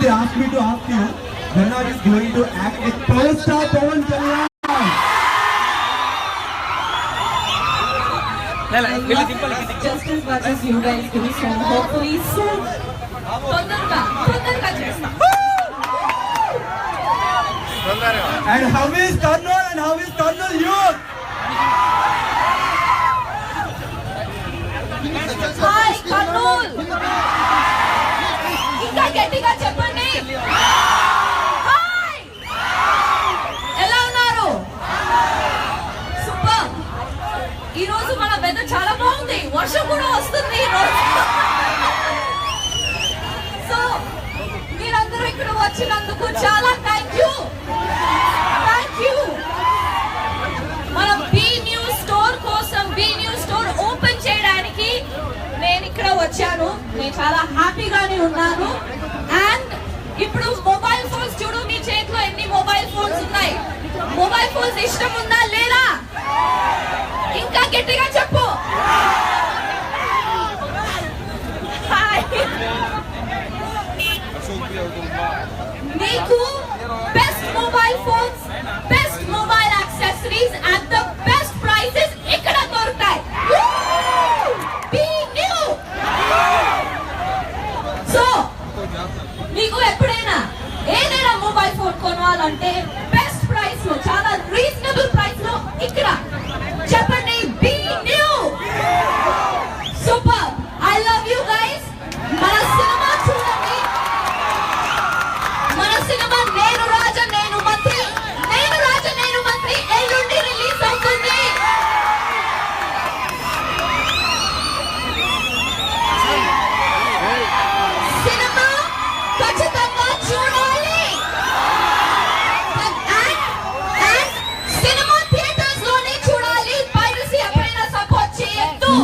They asked me to ask you, when are you going to act with Power Star Pawan Kalyan? Just as much as you guys do, so hopefully soon. And how is Karnool and how is Karnool youth? Hi Karnool. ఇంకా గట్టిగా చెప్పండి. Hi, ఎలా ఉన్నారు? Super. ఈ రోజు మన weather చాలా బాగుంది, వర్షం కూడా వస్తుంది ఈ రోజు. సో మీరందరూ ఇక్కడ వచ్చినందుకు చాలా థ్యాంక్ యూ. మనం బి న్యూస్ స్టోర్ కోసం, బి న్యూస్ స్టోర్ ఓపెన్ చేయడానికి నేను ఇక్కడ వచ్చాను. నేను చాలా హ్యాపీగానే ఉన్నాను. అండ్ ఇప్పుడు మొబైల్ ఫోన్స్ చూడు, మీ చేతిలో ఎన్ని మొబైల్ ఫోన్స్ ఉన్నాయి. మొబైల్ ఫోన్స్ ఇష్టం ఉందా లేదా? ఇంకా గట్టిగా చెప్పు. మీకు best mobile phones, best mobile accessories at the best prices ఇక్కడ దొరుకుతాయి. సో మీకు ఎప్పుడైనా ఏదైనా మొబైల్ ఫోన్ కొనాలంటే బెస్ట్ ప్రైస్ లో, చాలా రీజనబుల్ ప్రైస్ లో ఇక్కడ చెప్పండి, be new. Super. I love you guys. మన సినిమా చూడండి. మన సినిమా నేను రాజా నేను మంత్రి, నేను రాజా నేను మంత్రి ఎల్లుండి రిలీజ్ అవుతుంది. సినిమా ఖచ్చితంగా చూడాలి. సినిమా థియేటర్స్ లోనే చూడాలి. పైరసీ ఎప్పుడైనా సపోర్ట్ చేయొద్దు.